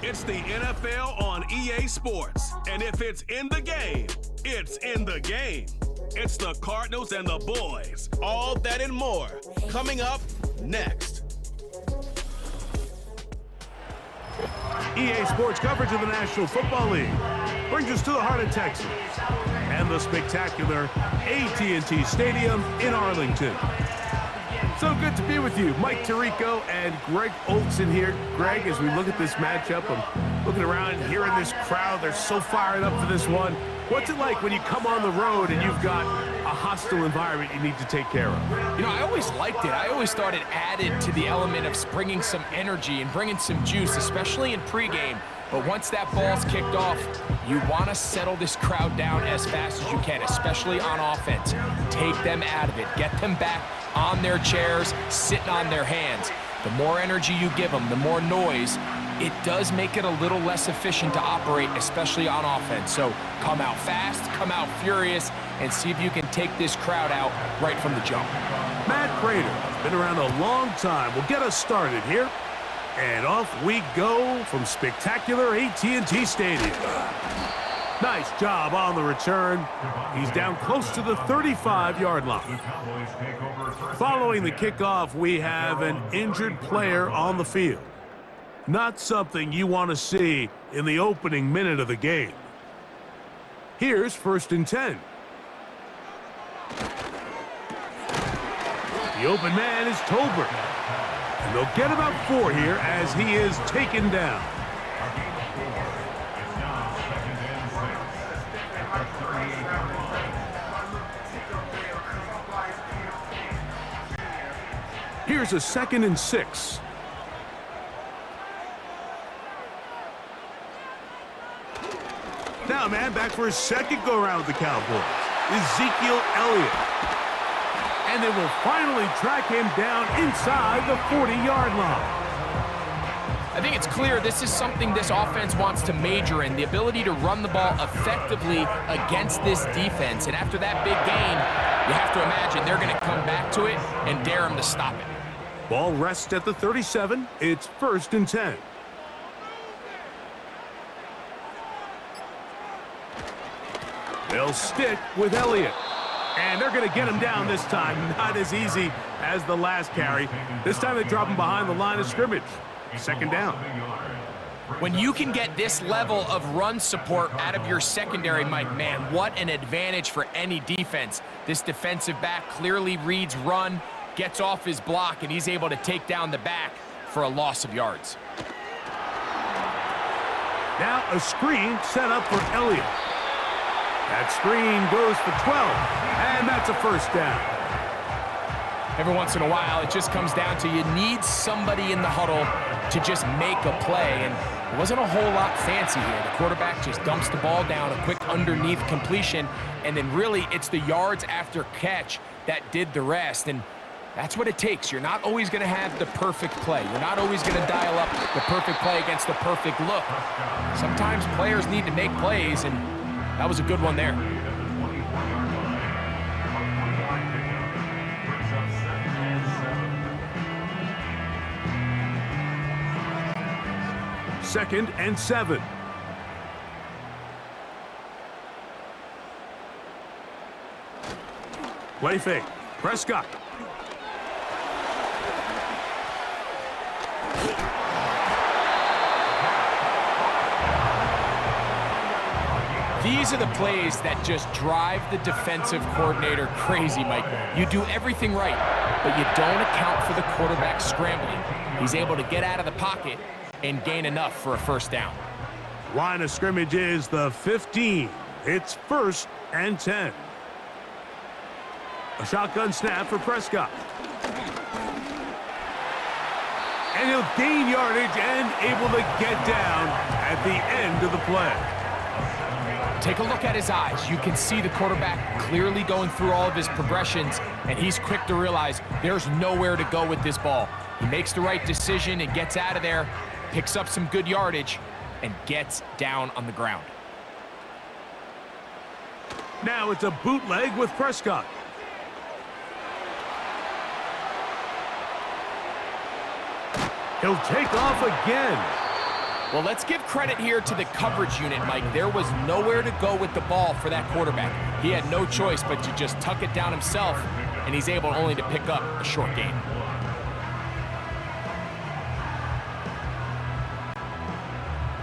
It's the NFL on EA Sports. And if it's in the game, it's in the game. It's the Cardinals and the boys. All that and more coming up next. EA Sports coverage of the National Football League brings us to the heart of Texas and the spectacular AT&T Stadium in Arlington. So good to be with you. Mike Tirico and Greg Olson here. Greg, as we look at this matchup, I'm looking around and hearing this crowd. They're so fired up for this one. What's it like when you come on the road and you've got a hostile environment you need to take care of? You know, I always liked it. I always thought it added to the element of bringing some energy and bringing some juice, especially in pregame. But once that ball's kicked off, you want to settle this crowd down as fast as you can, especially on offense. Take them out of it. Get them back on their chairs, sitting on their hands. The more energy you give them, the more noise, it does make it a little less efficient to operate, especially on offense. So come out fast, come out furious, and see if you can take this crowd out right from the jump. Matt Prater, been around a long time, will get us started here. And off we go from spectacular AT&T Stadium. Nice job on the return. He's down close to the 35-yard line. Following the kickoff, we have an injured player on the field. Not something you want to see in the opening minute of the game. Here's 1st and 10. The open man is Tolbert. And they'll get about 4 here as he is taken down. Here's a 2nd and 6. Now, man, back for his second go-around with the Cowboys. Ezekiel Elliott. And they will finally track him down inside the 40-yard line. I think it's clear this is something this offense wants to major in, the ability to run the ball effectively against this defense. And after that big gain, you have to imagine they're going to come back to it and dare him to stop it. Ball rests at the 37. It's 1st and 10. They'll stick with Elliott. And they're going to get him down this time. Not as easy as the last carry. This time they drop him behind the line of scrimmage. 2nd down. When you can get this level of run support out of your secondary, Mike, man, what an advantage for any defense. This defensive back clearly reads run, gets off his block, and he's able to take down the back for a loss of yards. Now a screen set up for Elliott. That screen goes for 12, and that's a 1st down. Every once in a while, it just comes down to you need somebody in the huddle to just make a play, and it wasn't a whole lot fancy here. The quarterback just dumps the ball down, a quick underneath completion, and then really it's the yards after catch that did the rest, and that's what it takes. You're not always going to have the perfect play. You're not always going to dial up the perfect play against the perfect look. Sometimes players need to make plays, and that was a good one there. Second and 7. Play fake. Prescott. These are the plays that just drive the defensive coordinator crazy, Mike. You do everything right, but you don't account for the quarterback scrambling. He's able to get out of the pocket and gain enough for a 1st down. Line of scrimmage is the 15. It's 1st and 10. A shotgun snap for Prescott. And he'll gain yardage and able to get down at the end of the play. Take a look at his eyes. You can see the quarterback clearly going through all of his progressions, and he's quick to realize there's nowhere to go with this ball. He makes the right decision and gets out of there, picks up some good yardage, and gets down on the ground. Now it's a bootleg with Prescott. He'll take off again. Well, let's give credit here to the coverage unit, Mike. There was nowhere to go with the ball for that quarterback. He had no choice but to just tuck it down himself, and he's able only to pick up a short gain.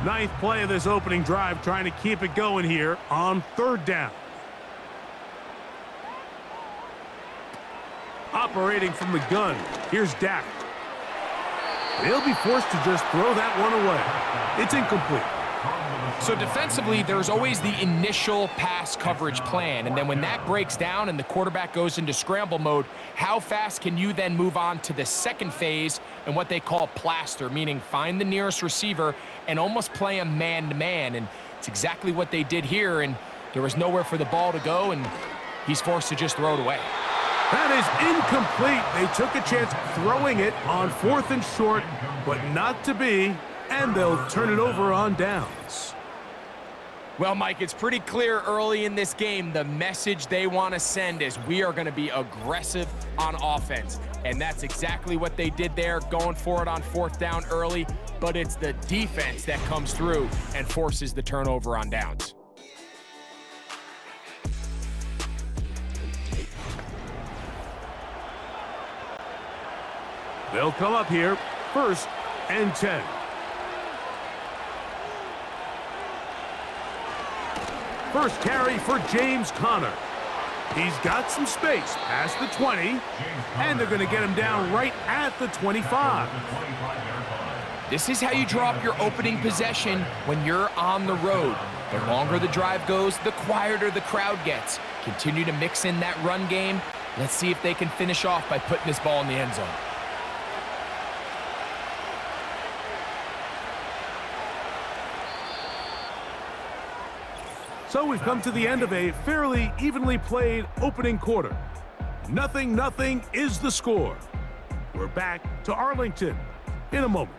Ninth play of this opening drive, trying to keep it going here on 3rd down. Operating from the gun, here's Dak. They'll be forced to just throw that one away. It's incomplete. So defensively, there's always the initial pass coverage plan, and then when that breaks down and the quarterback goes into scramble mode, how fast can you then move on to the second phase and what they call plaster, meaning find the nearest receiver and almost play him man-to-man, and it's exactly what they did here, and there was nowhere for the ball to go, and he's forced to just throw it away. That is incomplete. They took a chance throwing it on 4th and short, but not to be, and they'll turn it over on downs. Well, Mike, it's pretty clear early in this game the message they want to send is we are going to be aggressive on offense. And that's exactly what they did there, going for it on 4th down early. But it's the defense that comes through and forces the turnover on downs. They'll come up here, 1st and 10. First carry for James Conner. He's got some space past the 20, and they're going to get him down right at the 25. This is how you drop your opening possession when you're on the road. The longer the drive goes, the quieter the crowd gets. Continue to mix in that run game. Let's see if they can finish off by putting this ball in the end zone. So we've come to the end of a fairly evenly played opening quarter. 0-0 is the score. We're back to Arlington in a moment.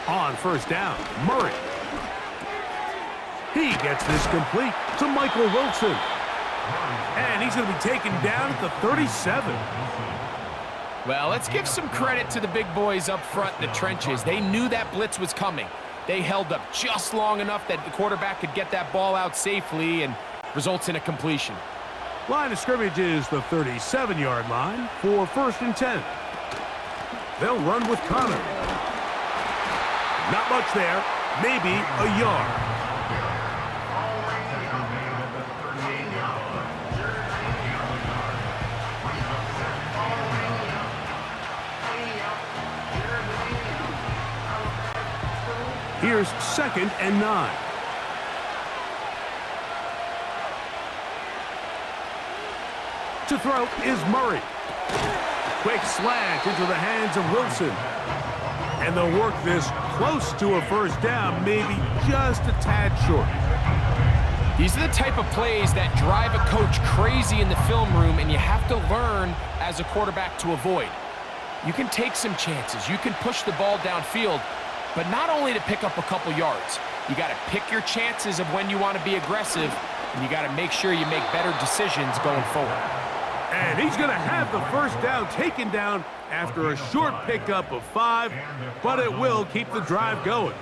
On 1st down, Murray. He gets this complete to Michael Wilson. And he's going to be taken down at the 37. Well, let's give some credit to the big boys up front in the trenches. They knew that blitz was coming. They held up just long enough that the quarterback could get that ball out safely and results in a completion. Line of scrimmage is the 37-yard line for 1st and 10. They'll run with Conner. Not much there, maybe a yard. Here's 2nd and 9. To throw is Murray. Quick slant into the hands of Wilson. And they'll work this close to a 1st down, maybe just a tad short. These are the type of plays that drive a coach crazy in the film room, and you have to learn as a quarterback to avoid. You can take some chances. You can push the ball downfield, but not only to pick up a couple yards. You got to pick your chances of when you want to be aggressive, and you got to make sure you make better decisions going forward. And he's going to have the 1st down taken down after a short pickup of 5, but it will keep the drive going.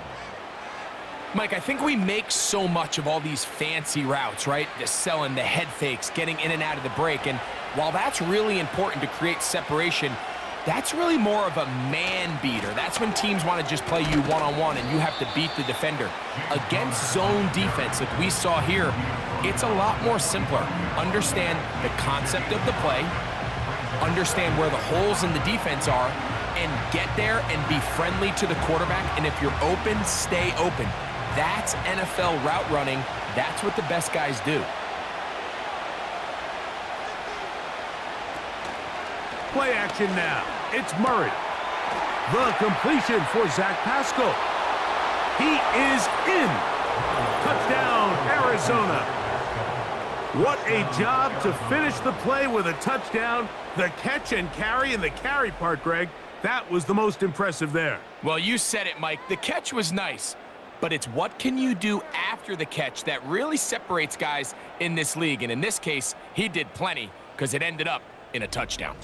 Mike, I think we make so much of all these fancy routes, right? The selling, the head fakes, getting in and out of the break. And while that's really important to create separation, that's really more of a man beater. That's when teams want to just play you one-on-one and you have to beat the defender. Against zone defense like we saw here, it's a lot more simpler. Understand the concept of the play, understand where the holes in the defense are, and get there and be friendly to the quarterback. And if you're open, stay open. That's NFL route running. That's what the best guys do. Play action now. It's Murray. The completion for Zach Pascal. He is in. Touchdown, Arizona. What a job to finish the play with a touchdown. The catch and carry, and the carry part, Greg, that was the most impressive there. Well, you said it, Mike. The catch was nice, but it's what can you do after the catch that really separates guys in this league. And in this case, he did plenty because it ended up in a touchdown.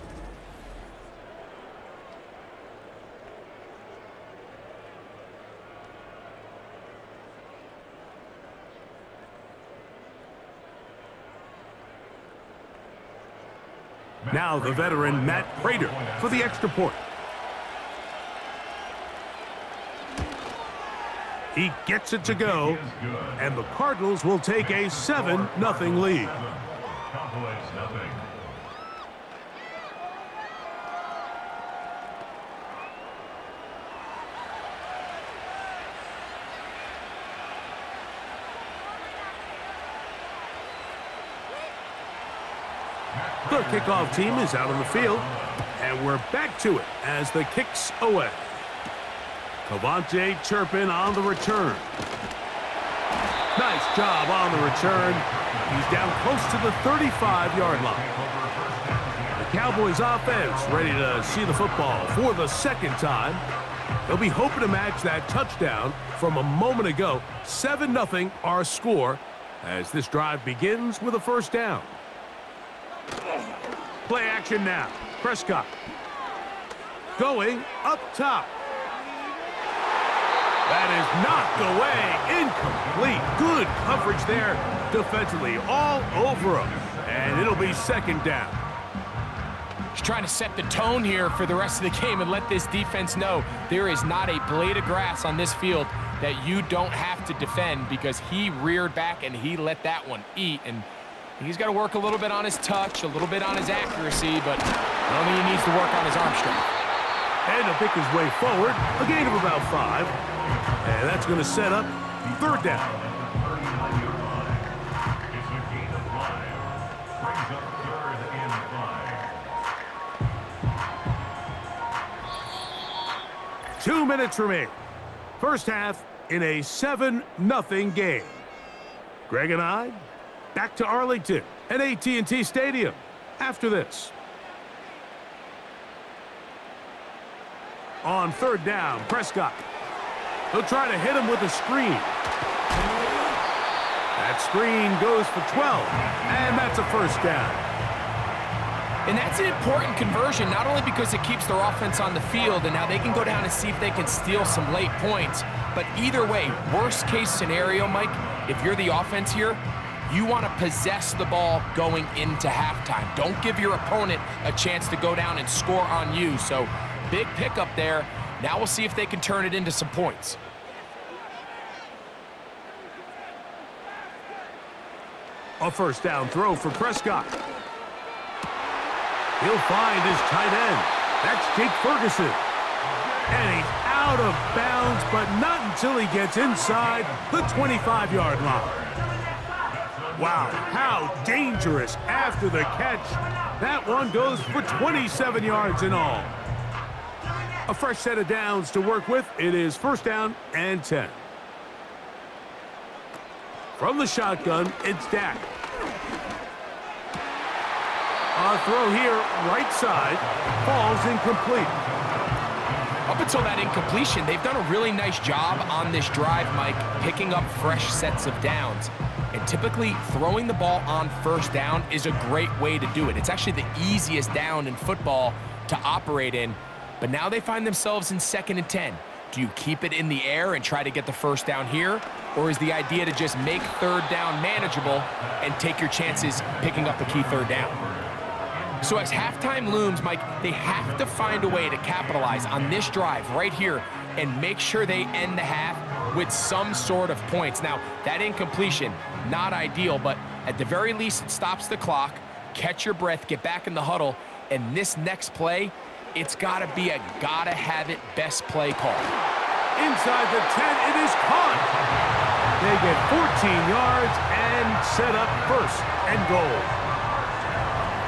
Now the veteran Matt Prater for the extra point. He gets it to go, and the Cardinals will take a 7-0 lead. The kickoff team is out on the field, and we're back to it as the kick's away. Cavante Turpin on the return. Nice job on the return. He's down close to the 35-yard line. The Cowboys offense ready to see the football for the second time. They'll be hoping to match that touchdown from a moment ago. 7-0 our score as this drive begins with a first down. Play action now. Prescott going up top. That is knocked away. Incomplete. Good coverage there defensively all over him. And it'll be second down. He's trying to set the tone here for the rest of the game and let this defense know there is not a blade of grass on this field that you don't have to defend, because he reared back and he let that one eat. And he's got to work a little bit on his touch, a little bit on his accuracy, but I don't think he needs to work on his arm strength. And he'll pick his way forward, a gain of about 5. And that's going to set up third down. Two minutes remain. First half in a 7-0 game. Greg and I back to Arlington at AT&T Stadium after this. On third down, Prescott. He'll try to hit him with a screen. That screen goes for 12, and that's a first down. And that's an important conversion, not only because it keeps their offense on the field, and now they can go down and see if they can steal some late points. But either way, worst case scenario, Mike, if you're the offense here, you want to possess the ball going into halftime. Don't give your opponent a chance to go down and score on you. So big pickup there. Now we'll see if they can turn it into some points. A first down throw for Prescott. He'll find his tight end. That's Jake Ferguson. And he's out of bounds, but not until he gets inside the 25-yard line. Wow, how dangerous after the catch. That one goes for 27 yards in all. A fresh set of downs to work with. It is first down and 10. From the shotgun, it's Dak. A throw here, right side, falls incomplete. Up until that incompletion, they've done a really nice job on this drive, Mike, picking up fresh sets of downs. And typically, throwing the ball on first down is a great way to do it. It's actually the easiest down in football to operate in. But now they find themselves in 2nd and 10. Do you keep it in the air and try to get the first down here? Or is the idea to just make third down manageable and take your chances picking up a key third down? So as halftime looms, Mike, they have to find a way to capitalize on this drive right here and make sure they end the half with some sort of points. Now, that incompletion, not ideal, but at the very least, it stops the clock. Catch your breath, get back in the huddle, and this next play, it's got to be a gotta-have-it best play call. Inside the 10, it is caught. They get 14 yards and set up first and goal.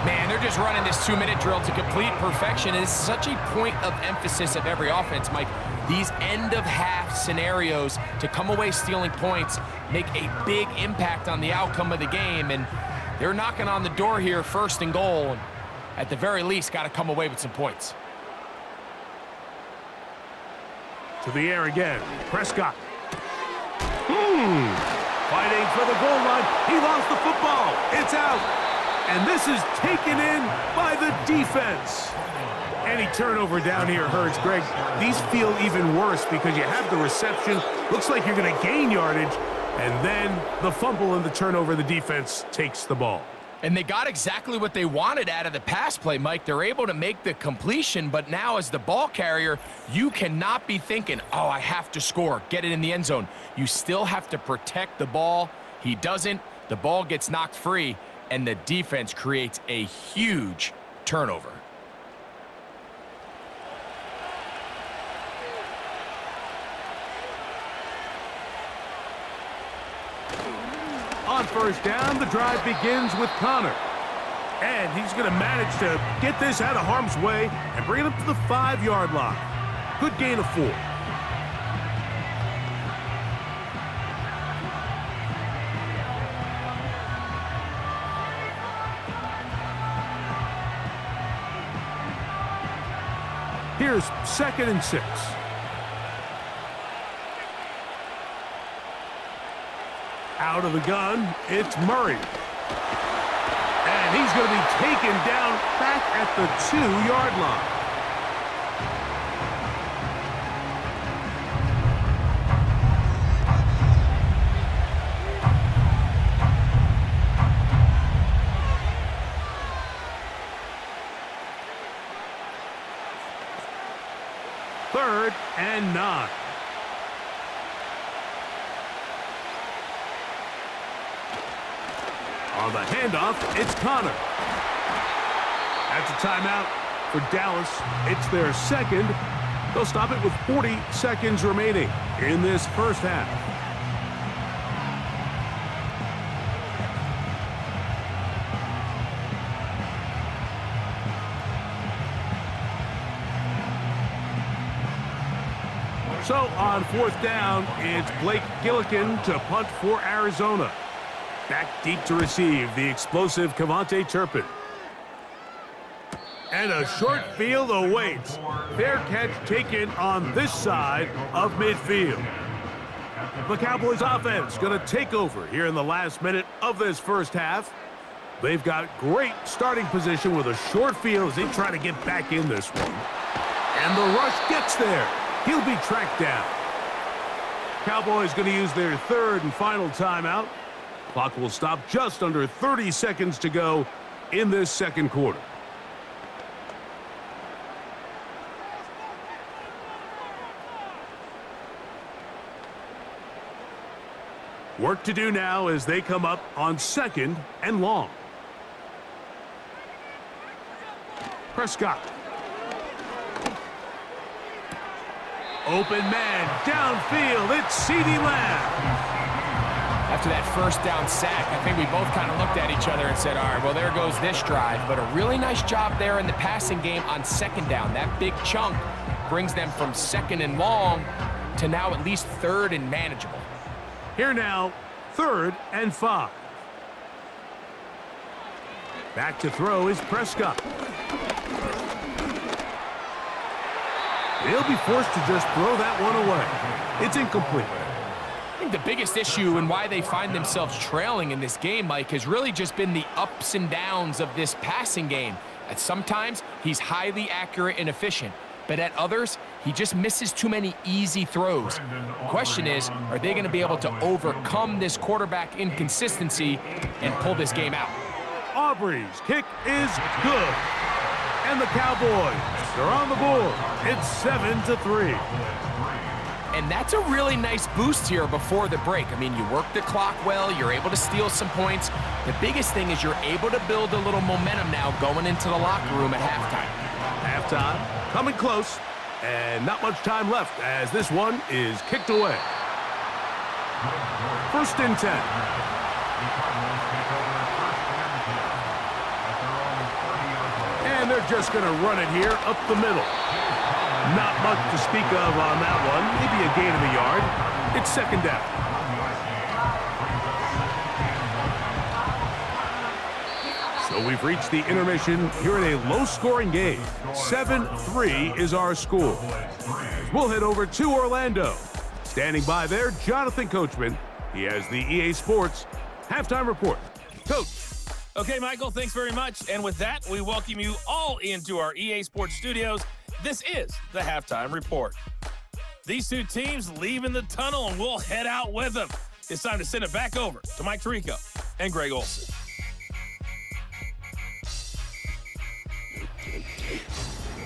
Man, they're just running this 2-minute drill to complete perfection. And it's such a point of emphasis of every offense, Mike. These end-of-half scenarios to come away stealing points make a big impact on the outcome of the game. And they're knocking on the door here, first and goal. At the very least, got to come away with some points. To the air again. Prescott. Fighting for the goal line. He lost the football. It's out. And this is taken in by the defense. Any turnover down here hurts, Greg. These feel even worse because you have the reception. Looks like you're going to gain yardage. And then the fumble and the turnover, the defense takes the ball. And they got exactly what they wanted out of the pass play, Mike. They're able to make the completion, but now as the ball carrier, you cannot be thinking, oh, I have to score, get it in the end zone. You still have to protect the ball. He doesn't. The ball gets knocked free, and the defense creates a huge turnover. On first down, the drive begins with Connor. And he's going to manage to get this out of harm's way and bring it up to the 5-yard line. Good gain of 4. Here's 2nd and 6. Out of the gun, it's Murray. And he's going to be taken down back at the 2-yard line. Third and 9. On the handoff, it's Connor. That's a timeout for Dallas. It's their second. They'll stop it with 40 seconds remaining in this first half. So on 4th down, it's Blake Gillikin to punt for Arizona. Back deep to receive, the explosive Cavante Turpin. And a short field awaits. Fair catch taken on this side of midfield. The Cowboys offense going to take over here in the last minute of this first half. They've got great starting position with a short field as they try to get back in this one. And the rush gets there. He'll be tracked down. Cowboys going to use their 3rd and final timeout. Clock will stop just under 30 seconds to go in this second quarter. Work to do now as they come up on 2nd and long. Prescott. Open man, downfield, it's CeeDee Lamb. After that first down sack, I think we both kind of looked at each other and said, all right, well, there goes this drive. But a really nice job there in the passing game on 2nd down. That big chunk brings them from 2nd and long to now at least 3rd and manageable. Here now, 3rd and 5. Back to throw is Prescott. He'll be forced to just throw that one away. It's incomplete. I think the biggest issue and why they find themselves trailing in this game, Mike, has really just been the ups and downs of this passing game. At sometimes, he's highly accurate and efficient, but at others, he just misses too many easy throws. The question is, are they going to be able to overcome this quarterback inconsistency and pull this game out? Aubrey's kick is good. And the Cowboys, they're on the board. It's 7-3. And that's a really nice boost here before the break. I mean, you work the clock well, you're able to steal some points. The biggest thing is you're able to build a little momentum now going into the locker room at halftime. Halftime, coming close, and not much time left as this one is kicked away. 1st and 10. And they're just going to run it here up the middle. Not much to speak of on that one. Maybe a gain of a yard. It's 2nd down. So we've reached the intermission here in a low-scoring game. 7-3 is our score. We'll head over to Orlando. Standing by there, Jonathan Coachman. He has the EA Sports halftime report. Coach. Okay, Michael, thanks very much. And with that, we welcome you all into our EA Sports studios. This is the halftime report. These two teams leave in the tunnel, and we'll head out with them. It's time to send it back over to Mike Tirico and Greg Olson.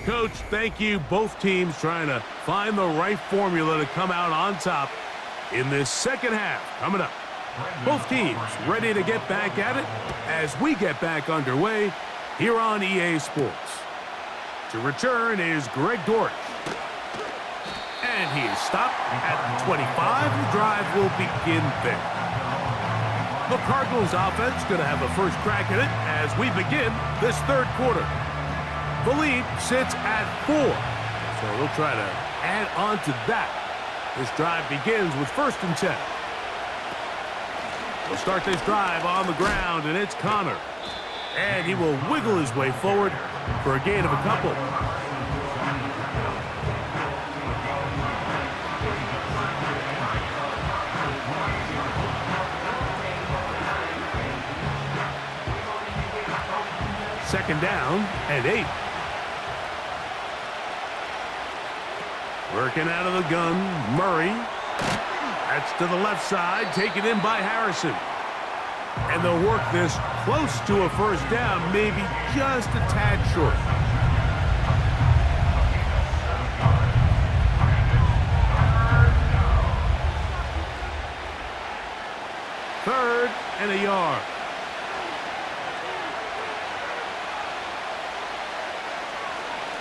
Coach, thank you. Both teams trying to find the right formula to come out on top in this second half coming up. Both teams ready to get back at it as we get back underway here on EA Sports. To return is Greg Dortch. And he is stopped at the 25. The drive will begin there. The Cardinals offense going to have a first crack at it as we begin this third quarter. The lead sits at 4, so we'll try to add on to that. This drive begins with 1st and 10. We'll start this drive on the ground, and it's Connor. And he will wiggle his way forward for a gain of a couple. Second down and 8. Working out of the gun, Murray. That's to the left side, taken in by Harrison. And they'll work this close to a first down, maybe just a tad short. Third and a yard.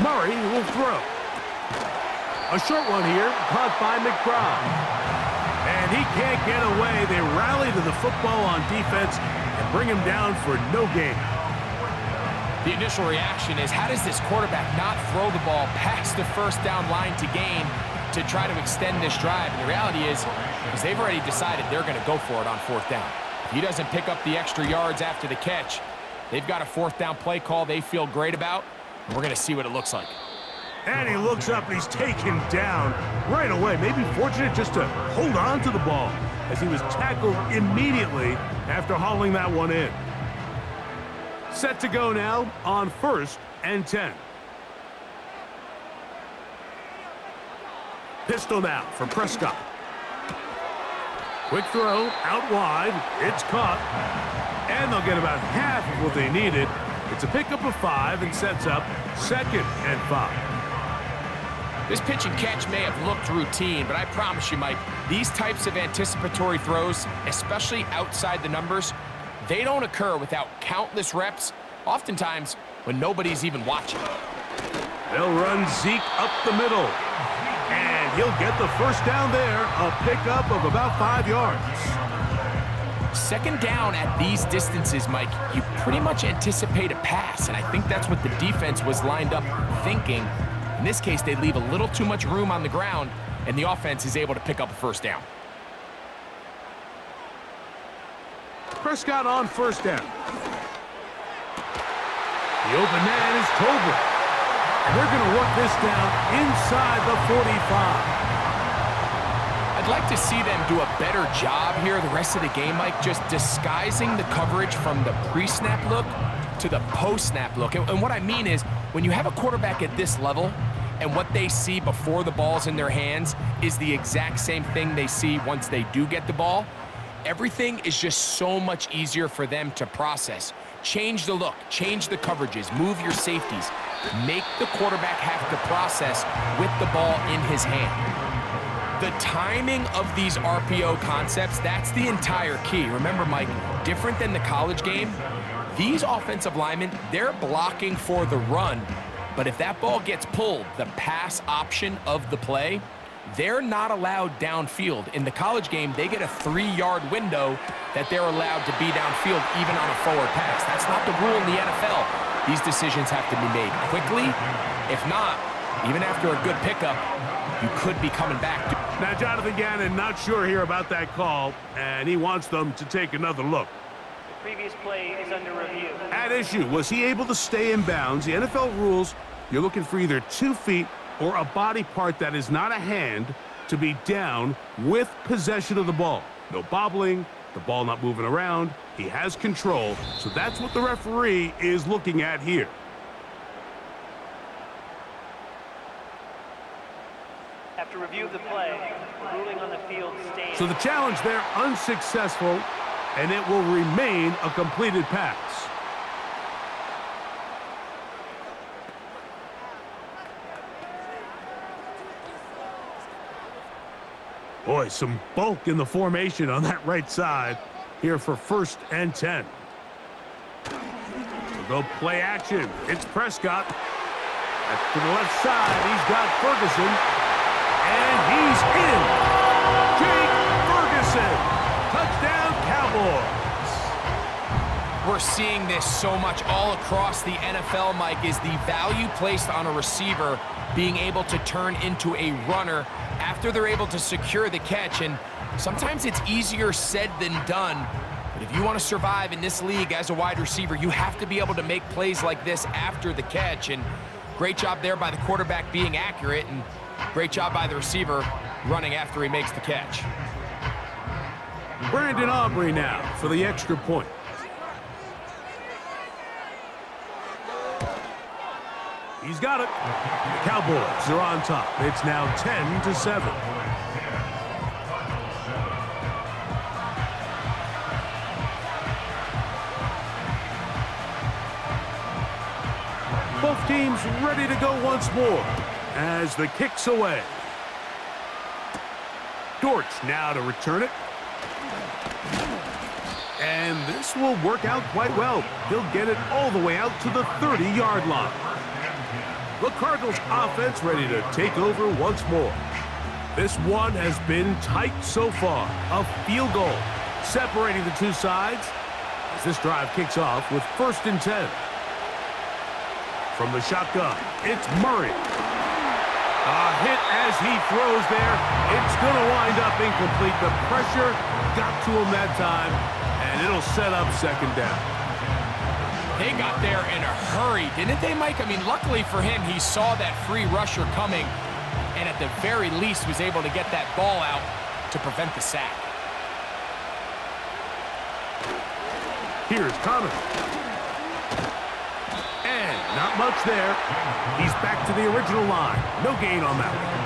Murray will throw. A short one here, caught by McBride. And he can't get away. They rally to the football on defense and bring him down for no gain. The initial reaction is, how does this quarterback not throw the ball past the first down line to gain to try to extend this drive? And the reality is, because they've already decided they're going to go for it on 4th down. If he doesn't pick up the extra yards after the catch, they've got a 4th down play call they feel great about. We're going to see what it looks like. And he looks up and he's taken down right away. Maybe fortunate just to hold on to the ball as he was tackled immediately after hauling that one in. Set to go now on 1st and 10. Pistol now for Prescott. Quick throw out wide. It's caught. And they'll get about half of what they needed. It's a pickup of 5 and sets up 2nd and 5. This pitch and catch may have looked routine, but I promise you, Mike, these types of anticipatory throws, especially outside the numbers, they don't occur without countless reps, oftentimes when nobody's even watching. They'll run Zeke up the middle, and he'll get the first down there, a pickup of about 5 yards. Second down at these distances, Mike, you pretty much anticipate a pass, and I think that's what the defense was lined up thinking. In this case, they leave a little too much room on the ground, and the offense is able to pick up a first down. Prescott on 1st down. The open man is Tolbert. And they're going to work this down inside the 45. I'd like to see them do a better job here the rest of the game, Mike, just disguising the coverage from the pre-snap look to the post-snap look. And what I mean is, when you have a quarterback at this level and what they see before the ball's in their hands is the exact same thing they see once they do get the ball, everything is just so much easier for them to process. Change the look, change the coverages, move your safeties. Make the quarterback have to process with the ball in his hand. The timing of these RPO concepts, that's the entire key. Remember, Mike, different than the college game, these offensive linemen, they're blocking for the run, but if that ball gets pulled, the pass option of the play, they're not allowed downfield. In the college game, they get a 3-yard window that they're allowed to be downfield even on a forward pass. That's not the rule in the NFL. These decisions have to be made quickly. If not, even after a good pickup, you could be coming back. Now, Jonathan Gannon not sure here about that call, and he wants them to take another look. previous play is under review. At issue, was he able to stay in bounds? The NFL rules, you're looking for either 2 feet or a body part that is not a hand to be down with possession of the ball. No bobbling, the ball not moving around. He has control, so that's what the referee is looking at here. After review of the play, the ruling on the field stands. So the challenge there unsuccessful, and it will remain a completed pass. Boy, some bulk in the formation on that right side here for 1st and 10. We'll go play action. It's Prescott. Back to the left side. He's got Ferguson. And he's in. Jake Ferguson. Touchdown, Cowboys. We're seeing this so much all across the NFL, Mike, is the value placed on a receiver being able to turn into a runner after they're able to secure the catch. And sometimes it's easier said than done. But if you want to survive in this league as a wide receiver, you have to be able to make plays like this after the catch. And great job there by the quarterback being accurate, and great job by the receiver running after he makes the catch. Brandon Aubrey now for the extra point. He's got it. The Cowboys are on top. It's now 10-7. Both teams ready to go once more as the kick's away. Dortch now to return it. And this will work out quite well. He'll get it all the way out to the 30-yard line. The Cardinals offense ready to take over once more. This one has been tight so far. A field goal separating the two sides as this drive kicks off with 1st and 10. From the shotgun, it's Murray. A hit as he throws there. It's going to wind up incomplete. The pressure got to him that time, and it'll set up 2nd down. They got there in a hurry, didn't they, Mike? I mean, luckily for him, he saw that free rusher coming, and at the very least was able to get that ball out to prevent the sack. Here's Connor. And not much there. He's back to the original line. No gain on that one.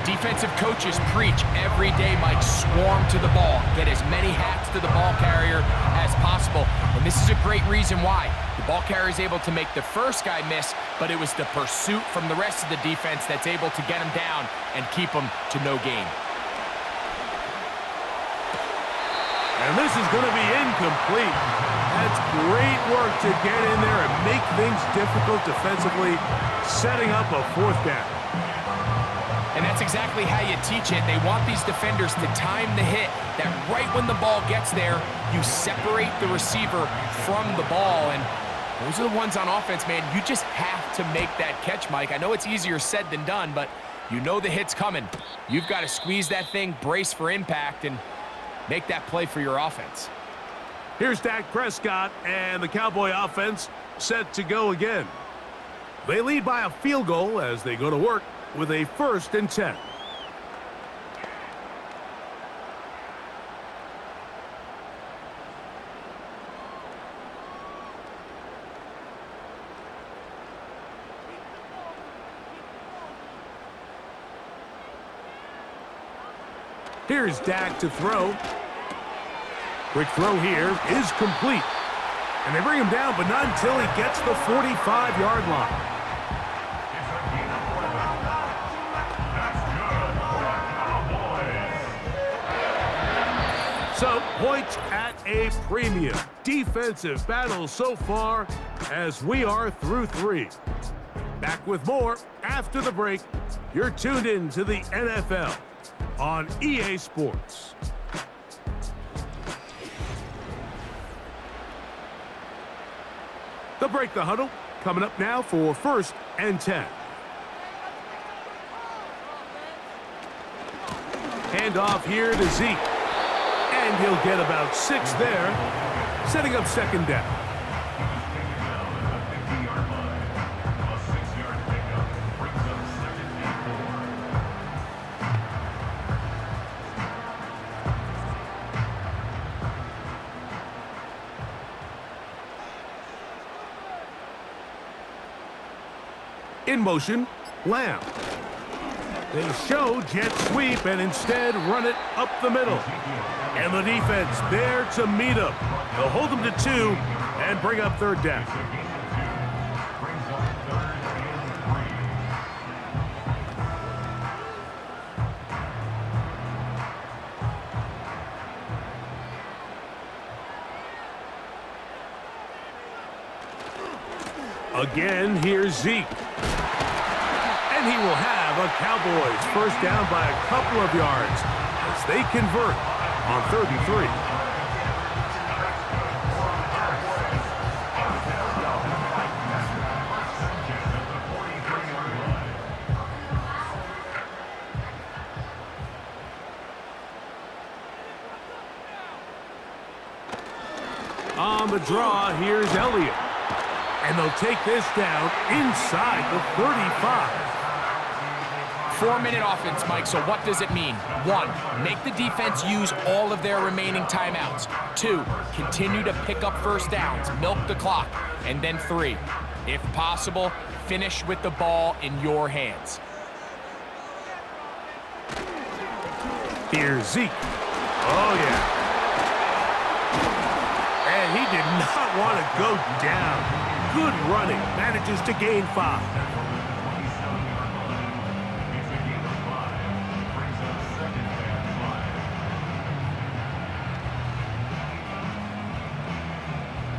Defensive coaches preach every day, Mike, swarm to the ball. Get as many hats to the ball carrier as possible. And this is a great reason why. The ball carrier is able to make the first guy miss, but it was the pursuit from the rest of the defense that's able to get him down and keep him to no gain. And this is going to be incomplete. That's great work to get in there and make things difficult defensively, setting up a 4th down. And that's exactly how you teach it. They want these defenders to time the hit, that right when the ball gets there, you separate the receiver from the ball. And those are the ones on offense, man. You just have to make that catch, Mike. I know it's easier said than done, but you know the hit's coming. You've got to squeeze that thing, brace for impact, and make that play for your offense. Here's Dak Prescott, and the Cowboy offense set to go again. They lead by a field goal as they go to work with a 1st and 10. Here's Dak to throw. Quick throw here is complete. And they bring him down, but not until he gets the 45-yard line. So, points at a premium. Defensive battle so far as we are through 3. Back with more after the break. You're tuned in to the NFL on EA Sports. The break, the huddle, coming up now for 1st and 10. Hand off here to Zeke. And he'll get about 6 there. setting up second down. In motion, Lamb. They show jet sweep and instead run it up the middle. And the defense there to meet them. They'll hold them to 2 and bring up third down. Again, here's Zeke. And he will have a Cowboys first down by a couple of yards as they convert on 3rd and 3. On the draw, here's Elliott. And they'll take this down inside the 35. 4-minute offense, Mike, so what does it mean? 1, make the defense use all of their remaining timeouts. 2, continue to pick up first downs, milk the clock. And then 3, if possible, finish with the ball in your hands. Here's Zeke. Oh, yeah. And he did not want to go down. Good running, manages to gain 5.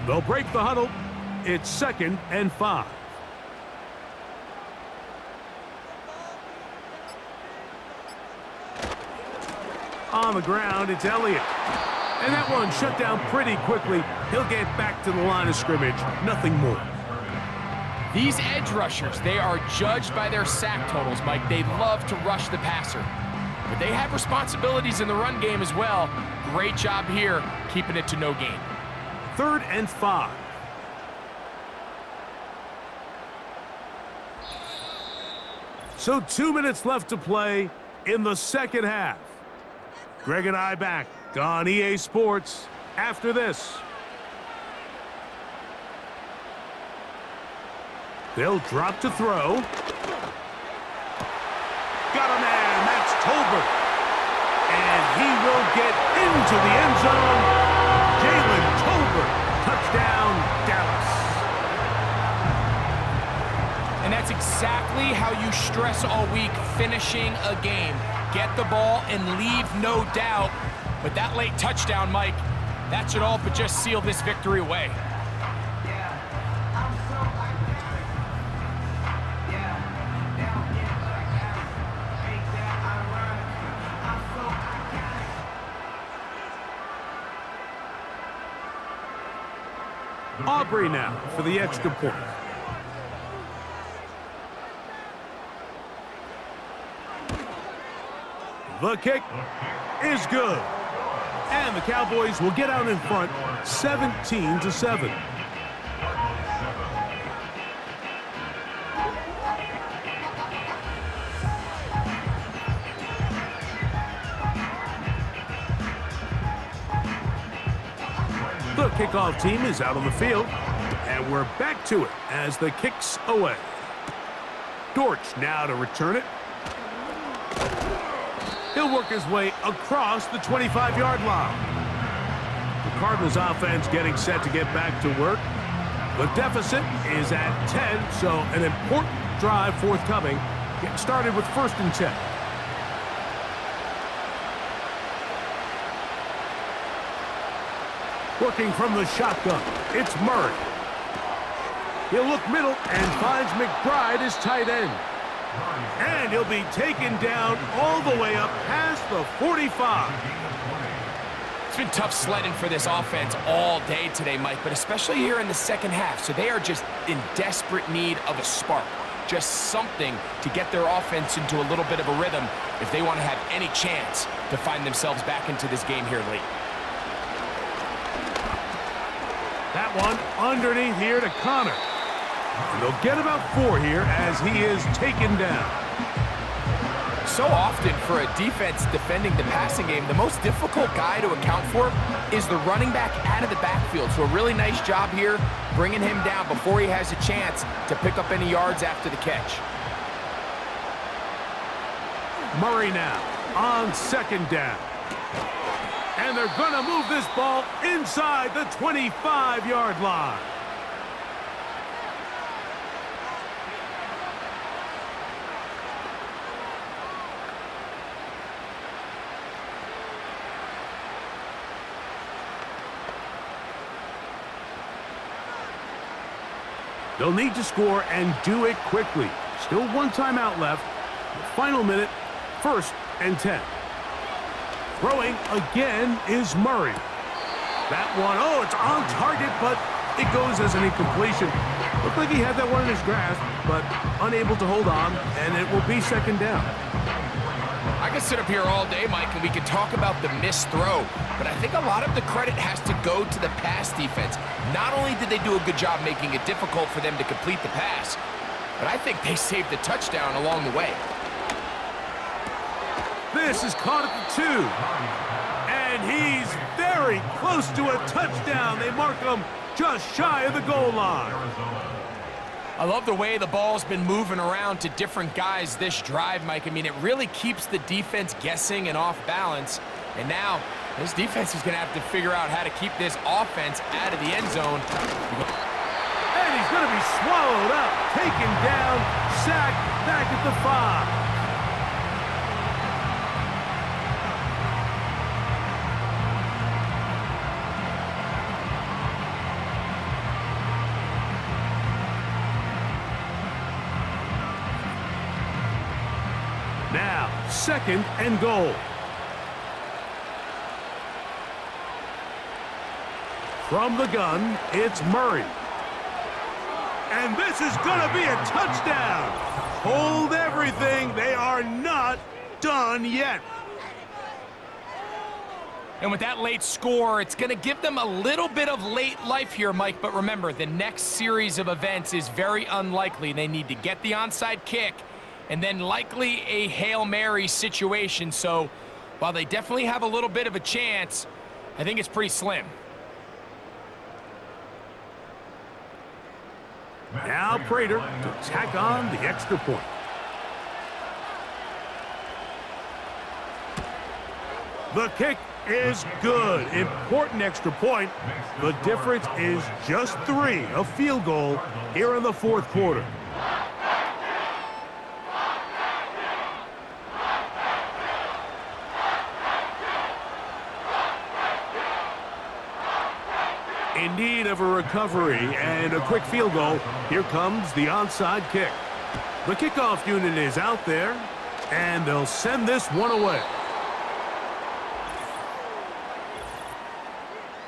They'll break the huddle. It's 2nd and 5. On the ground, it's Elliott. And that one shut down pretty quickly. He'll get back to the line of scrimmage. Nothing more. These edge rushers, they are judged by their sack totals, Mike. They love to rush the passer. But they have responsibilities in the run game as well. Great job here, keeping it to no gain. 3rd and 5. So 2 minutes left to play in the second half. Greg and I back on EA Sports after this. They'll drop to throw. Got a man, that's Tolbert. And he will get into the end zone. Jalen Tolbert, touchdown, Dallas. And that's exactly how you stress all week, finishing a game. Get the ball and leave no doubt. But that late touchdown, Mike, that should all but just seal this victory away. Aubrey now for the extra point. The kick is good. And the Cowboys will get out in front 17-7. The kickoff team is out on the field, and we're back to it as the kick's away. Dortch now to return it. He'll work his way across the 25-yard line. The Cardinals offense getting set to get back to work. The deficit is at 10, so an important drive forthcoming. Getting started with 1st and 10. Working from the shotgun, it's Murray. He'll look middle and finds McBride as tight end. And he'll be taken down all the way up past the 45. It's been tough sledding for this offense all day today, Mike, but especially here in the second half. So they are just in desperate need of a spark. Just something to get their offense into a little bit of a rhythm if they want to have any chance to find themselves back into this game here late. That one underneath here to Connor. And they'll get about 4 here as he is taken down. So often for a defense defending the passing game, the most difficult guy to account for is the running back out of the backfield. So a really nice job here bringing him down before he has a chance to pick up any yards after the catch. Murray now on 2nd down. And they're going to move this ball inside the 25-yard line. They'll need to score and do it quickly. Still 1 timeout left. The final minute, 1st and 10. Throwing again is Murray. That one, oh, it's on target, but it goes as an incompletion. Looked like he had that one in his grasp, but unable to hold on, and it will be 2nd down. I could sit up here all day, Mike, and we could talk about the missed throw, but I think a lot of the credit has to go to the pass defense. Not only did they do a good job making it difficult for them to complete the pass, but I think they saved the touchdown along the way. This is caught at the 2. And he's very close to a touchdown. They mark him just shy of the goal line. I love the way the ball's been moving around to different guys this drive, Mike. I mean, it really keeps the defense guessing and off balance. And now, this defense is going to have to figure out how to keep this offense out of the end zone. And he's going to be swallowed up, taken down, sacked back at the 5. Now, 2nd and goal. From the gun, it's Murray. And this is going to be a touchdown. Hold everything. They are not done yet. And with that late score, it's going to give them a little bit of late life here, Mike. But remember, the next series of events is very unlikely. They need to get the onside kick and then likely a Hail Mary situation. So while they definitely have a little bit of a chance, I think it's pretty slim. Now Prater to tack on the extra point. The kick is good. Important extra point. The difference is just 3, a field goal here in the 4th quarter. In need of a recovery and a quick field goal. Here comes the onside kick. The kickoff unit is out there, and they'll send this one away.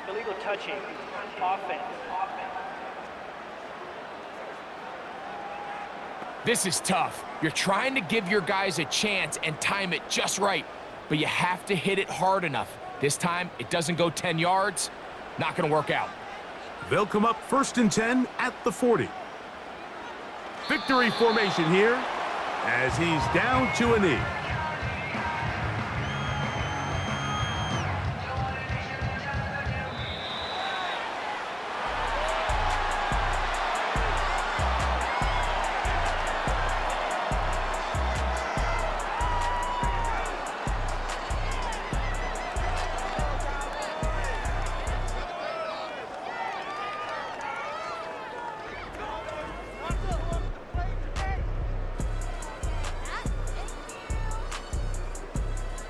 Illegal touching. Offense. This is tough. You're trying to give your guys a chance and time it just right, but you have to hit it hard enough. This time, it doesn't go 10 yards. Not going to work out. They'll come up 1st and 10 at the 40. Victory formation here as he's down to a knee.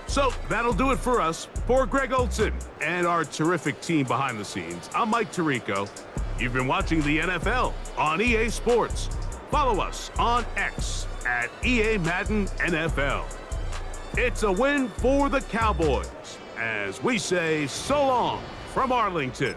So that'll do it for us. For Greg Olson and our terrific team behind the scenes, I'm Mike Tirico. You've been watching the NFL on EA Sports. Follow us on X at EA Madden NFL. It's a win for the Cowboys as we say so long from Arlington.